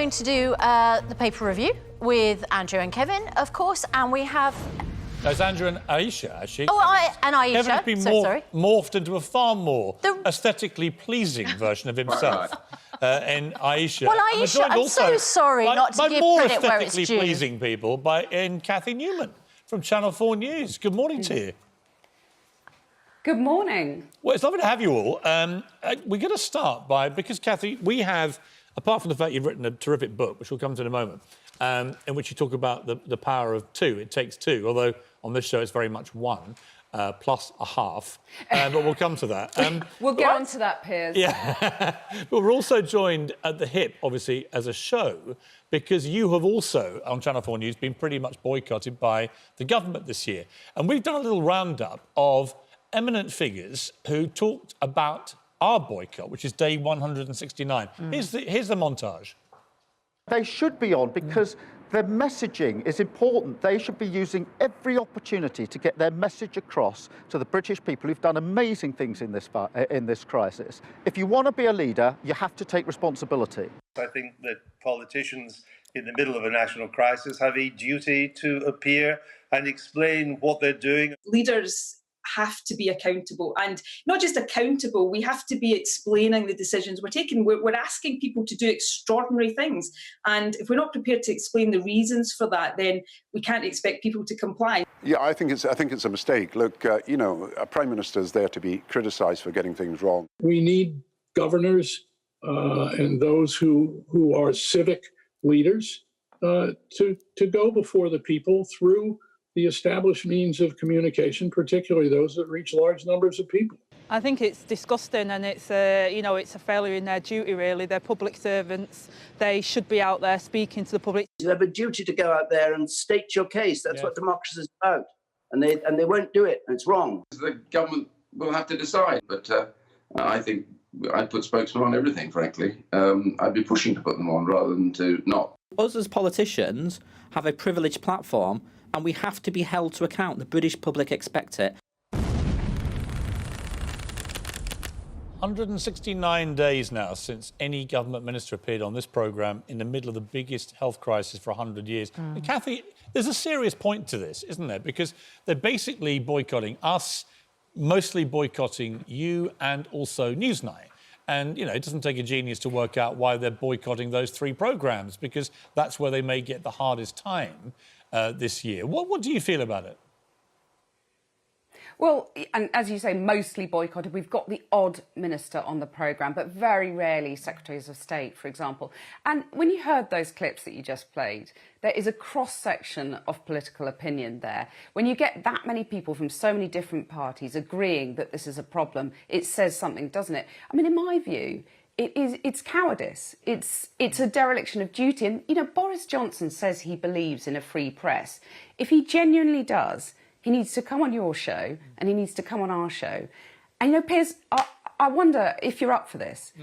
going to do the paper review with Andrew and Kevin, of course, and we have... There's Andrew and Aisha, actually. Oh, and Aisha. Kevin's been morphed into a far more aesthetically pleasing version of himself. In Aisha. Well, Aisha, I'm so sorry not to give credit where it's due. By more aesthetically pleasing people, in Cathy Newman from Channel 4 News. Good morning to you. Good morning. Well, it's lovely to have you all. We're going to start because, Cathy, we have, apart from the fact you've written a terrific book, which we'll come to in a moment, in which you talk about the power of two. It takes two, although on this show it's very much one, plus a half. But we'll come to that. We'll get on to that, Piers. Yeah. But we're also joined at the hip, obviously, as a show, because you have also, on Channel 4 News, been pretty much boycotted by the government this year. And we've done a little roundup of eminent figures who talked about our boycott, which is day 169. Here's the montage. They should be on because their messaging is important. They should be using every opportunity to get their message across to the British people who've done amazing things in this crisis. If you want to be a leader, you have to take responsibility. I think that politicians in the middle of a national crisis have a duty to appear and explain what they're doing. Leaders have to be accountable, and not just accountable, we have to be explaining the decisions we're taking. We're asking people to do extraordinary things, and if we're not prepared to explain the reasons for that, then we can't expect people to comply. Yeah, I think it's a mistake. Look, you know, a Prime Minister is there to be criticised for getting things wrong. We need governors and those who are civic leaders to go before the people through the established means of communication, particularly those that reach large numbers of people. I think it's disgusting, and it's it's a failure in their duty, really. They're public servants. They should be out there speaking to the public. You have a duty to go out there and state your case. That's what democracy is about. And they won't do it, and it's wrong. The government will have to decide, but I think I'd put spokesmen on everything, frankly. I'd be pushing to put them on rather than to not. Us as politicians have a privileged platform, and we have to be held to account. The British public expect it. 169 days now since any government minister appeared on this programme in the middle of the biggest health crisis for 100 years. And Cathy, there's a serious point to this, isn't there? Because they're basically boycotting us, mostly boycotting you and also Newsnight. And, you know, it doesn't take a genius to work out why they're boycotting those three programmes, because that's where they may get the hardest time this year. What do you feel about it? Well, and as you say, mostly boycotted. We've got the odd minister on the programme, but very rarely secretaries of state, for example. And when you heard those clips that you just played, there is a cross-section of political opinion there. When you get that many people from so many different parties agreeing that this is a problem, it says something, doesn't it? I mean, in my view, it's cowardice. It's a dereliction of duty. And, you know, Boris Johnson says he believes in a free press. If he genuinely does, he needs to come on your show and he needs to come on our show. And, you know, Piers, I wonder if you're up for this.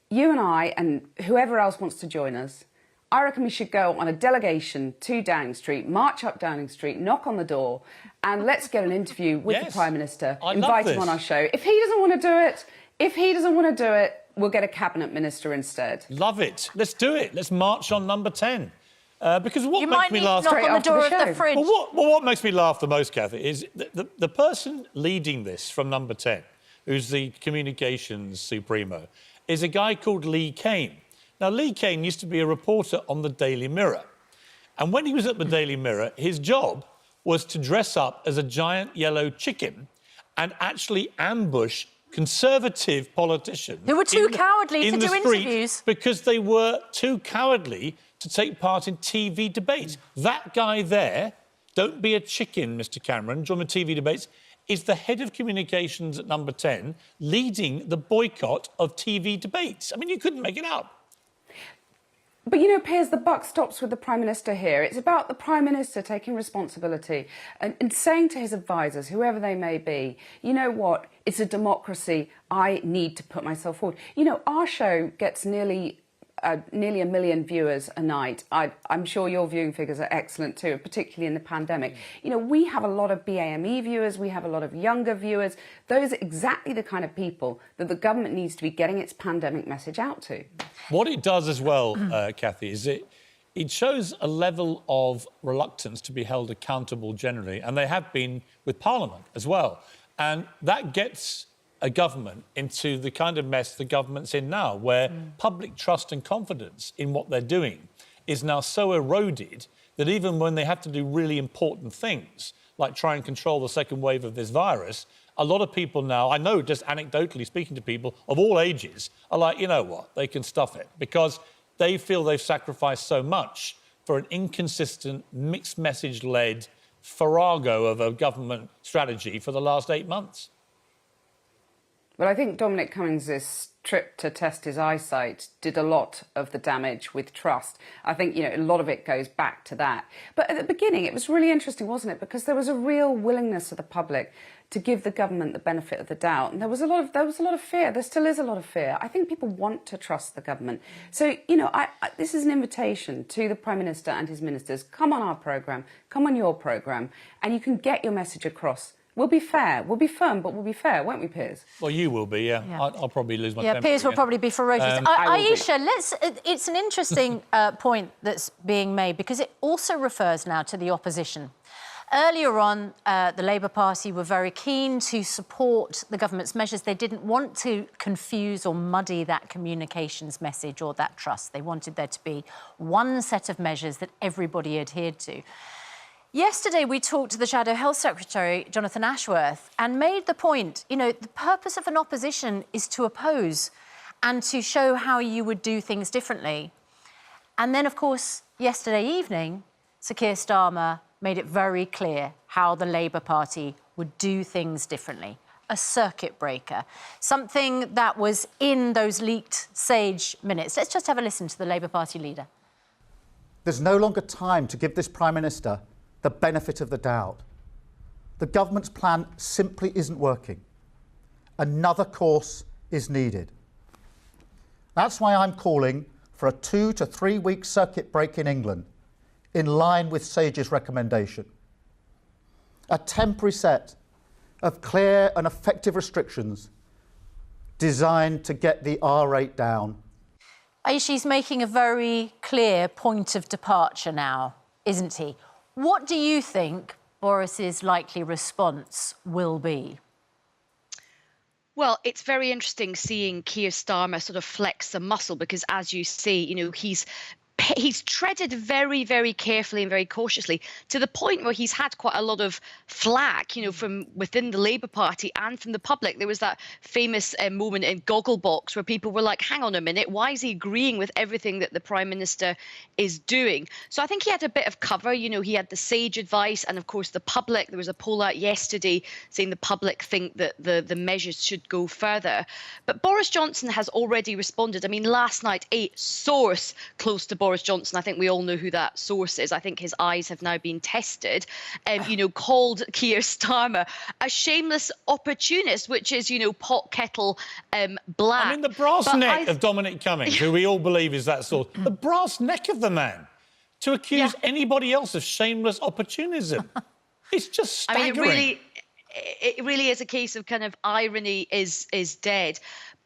You and I and whoever else wants to join us, I reckon we should go on a delegation to Downing Street, march up Downing Street, knock on the door, and let's get an interview with the Prime Minister, invite him on our show. If he doesn't want to do it, we'll get a cabinet minister instead. Love it. Let's do it. Let's march on number 10. Because what you makes me laugh... knock on the door of the fridge. What makes me laugh the most, Cathy, is the person leading this from number 10, who's the communications supremo, is a guy called Lee Kane. Now, Lee Kane used to be a reporter on the Daily Mirror. And when he was at the Daily Mirror, his job was to dress up as a giant yellow chicken and actually ambush Conservative politicians who were too cowardly to do interviews because they were too cowardly to take part in TV debates. That guy there, don't be a chicken, Mr Cameron, join the TV debates, is the head of communications at number 10, leading the boycott of TV debates. I mean, you couldn't make it up. But, you know, Piers, the buck stops with the Prime Minister here. It's about the Prime Minister taking responsibility and saying to his advisers, whoever they may be, you know what, it's a democracy, I need to put myself forward. You know, our show gets nearly nearly 1 million viewers a night. I'm sure your viewing figures are excellent too, particularly in the pandemic. You know, we have a lot of BAME viewers, we have a lot of younger viewers. Those are exactly the kind of people that the government needs to be getting its pandemic message out to. What it does as well, Cathy, is it shows a level of reluctance to be held accountable generally, and they have been with Parliament as well. And that gets a government into the kind of mess the government's in now, where public trust and confidence in what they're doing is now so eroded that even when they have to do really important things, like try and control the second wave of this virus, a lot of people now, I know just anecdotally speaking to people of all ages, are like, you know what, they can stuff it, because they feel they've sacrificed so much for an inconsistent, mixed message-led farrago of a government strategy for the last 8 months. Well, I think Dominic Cummings' trip to test his eyesight did a lot of the damage with trust. I think, you know, a lot of it goes back to that. But at the beginning, it was really interesting, wasn't it? Because there was a real willingness of the public to give the government the benefit of the doubt. And there was a lot of fear. There still is a lot of fear. I think people want to trust the government. So, you know, this is an invitation to the Prime Minister and his ministers. Come on our programme, come on your programme, and you can get your message across. We'll be fair. We'll be firm, but we'll be fair, won't we, Piers? Well, you will be, yeah. I'll probably lose my temper. Yeah, Piers will probably be ferocious. Aisha, be. It's an interesting point that's being made, because it also refers now to the opposition. Earlier on, the Labour Party were very keen to support the government's measures. They didn't want to confuse or muddy that communications message or that trust. They wanted there to be one set of measures that everybody adhered to. Yesterday, we talked to the Shadow Health Secretary, Jonathan Ashworth, and made the point, you know, the purpose of an opposition is to oppose and to show how you would do things differently. And then, of course, yesterday evening, Sir Keir Starmer made it very clear how the Labour Party would do things differently. A circuit breaker, something that was in those leaked Sage minutes. Let's just have a listen to the Labour Party leader. There's no longer time to give this Prime Minister the benefit of the doubt. The government's plan simply isn't working. Another course is needed. That's why I'm calling for a 2 to 3 week circuit break in England, in line with Sage's recommendation. A temporary set of clear and effective restrictions designed to get the R rate down. Aisha's making a very clear point of departure now, isn't he? What do you think Boris's likely response will be? Well, it's very interesting seeing Keir Starmer sort of flex the muscle, because, as you say, you know, he's treaded very, very carefully and very cautiously, to the point where he's had quite a lot of flack, you know, from within the Labour Party and from the public. There was that famous moment in Gogglebox where people were like, hang on a minute, why is he agreeing with everything that the Prime Minister is doing? So I think he had a bit of cover. You know, he had the Sage advice and, of course, the public. There was a poll out yesterday saying the public think that the measures should go further. But Boris Johnson has already responded. I mean, last night, a source close to Boris Johnson, I think we all know who that source is, I think his eyes have now been tested, you know, called Keir Starmer a shameless opportunist, which is, you know, pot kettle black. I mean, the brass neck of Dominic Cummings, who we all believe is that sort, the brass neck of the man, to accuse anybody else of shameless opportunism. It's just staggering. I mean, it really is a case of kind of irony is dead.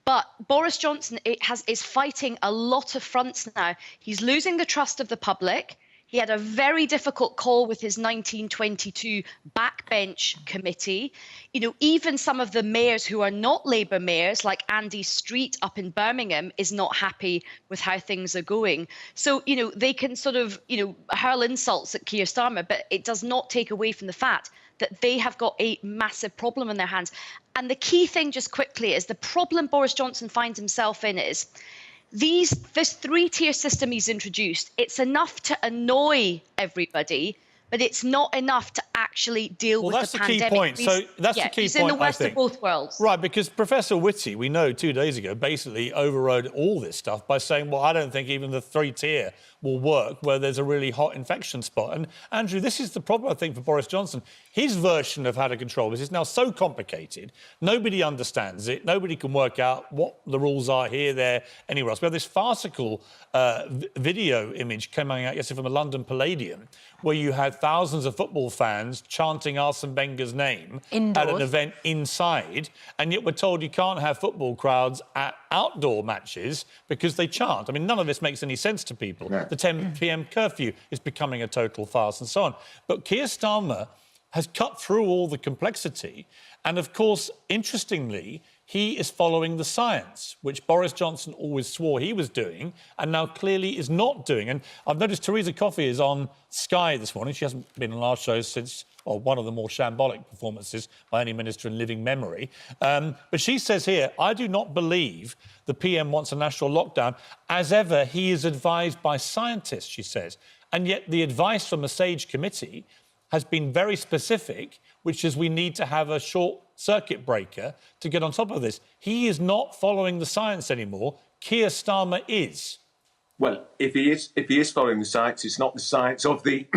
But Boris Johnson is fighting a lot of fronts now. He's losing the trust of the public. He had a very difficult call with his 1922 backbench committee. You know, even some of the mayors who are not Labour mayors, like Andy Street up in Birmingham, is not happy with how things are going. So, you know, they can sort of, you know, hurl insults at Keir Starmer, but it does not take away from the fact that they have got a massive problem in their hands. And the key thing, just quickly, is the problem Boris Johnson finds himself in is this three-tier system he's introduced. It's enough to annoy everybody, but it's not enough to actually deal with that's the the pandemic. key point. So that's the key he's point, in the worst I of think. both worlds. Right, because Professor Whitty, we know 2 days ago, basically overrode all this stuff by saying, well, I don't think even the 3-tier will work where there's a really hot infection spot. And, Andrew, this is the problem, I think, for Boris Johnson. His version of how to control this is now so complicated, nobody understands it, nobody can work out what the rules are here, there, anywhere else. We have this farcical video image coming out yesterday from the London Palladium, where you had thousands of football fans chanting Arsene Wenger's name Indoors. at an event inside, and yet we're told you can't have football crowds at outdoor matches because they chant. I mean, none of this makes any sense to people. No. The 10 p.m. curfew is becoming a total farce and so on. But Keir Starmer has cut through all the complexity, and of course, interestingly, he is following the science, which Boris Johnson always swore he was doing, and now clearly is not doing. And I've noticed Theresa Coffey is on Sky this morning. She hasn't been on our show since, or one of the more shambolic performances by any minister in living memory. But she says here, I do not believe the PM wants a national lockdown. As ever, he is advised by scientists, she says. And yet the advice from the SAGE committee has been very specific, which is we need to have a short circuit breaker to get on top of this. He is not following the science anymore. Keir Starmer is. Well, if he is following the science, it's not the science of the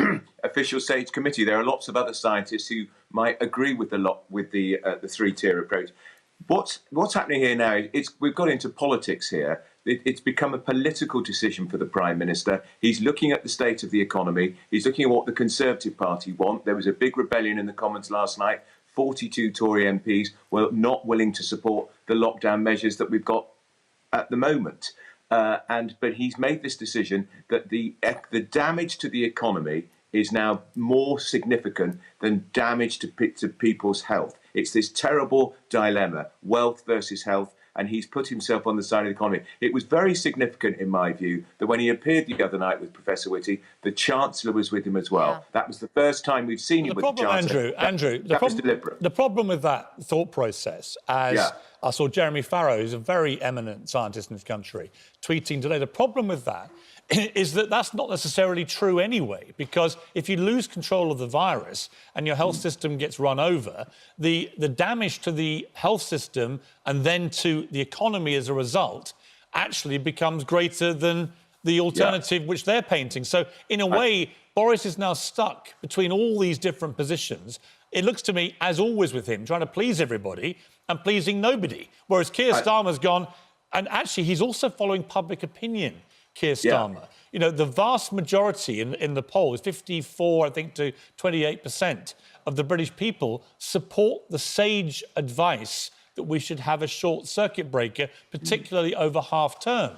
official SAGE committee. There are lots of other scientists who might agree with the 3-tier approach. What's happening here now? We've got into politics here. It's become a political decision for the Prime Minister. He's looking at the state of the economy. He's looking at what the Conservative Party want. There was a big rebellion in the Commons last night. 42 Tory MPs were not willing to support the lockdown measures that we've got at the moment. But he's made this decision that the damage to the economy is now more significant than damage to people's health. It's this terrible dilemma, wealth versus health, and he's put himself on the side of the economy. It was very significant, in my view, that when he appeared the other night with Professor Whitty, the Chancellor was with him as well. Yeah. That was the first time we've seen him with the Chancellor. Andrew, that was deliberate. The problem with that thought process, as I saw Jeremy Farrow, who's a very eminent scientist in this country, tweeting today, the problem with that is that that's not necessarily true anyway, because if you lose control of the virus and your health system gets run over, the damage to the health system and then to the economy as a result actually becomes greater than the alternative which they're painting. So, in a way, Boris is now stuck between all these different positions. It looks to me, as always with him, trying to please everybody and pleasing nobody. Whereas Keir Starmer's gone, and actually he's also following public opinion. Keir Starmer. Yeah. You know, the vast majority in the polls, 54, I think, to 28% of the British people support the SAGE advice that we should have a short circuit breaker, particularly over half-term.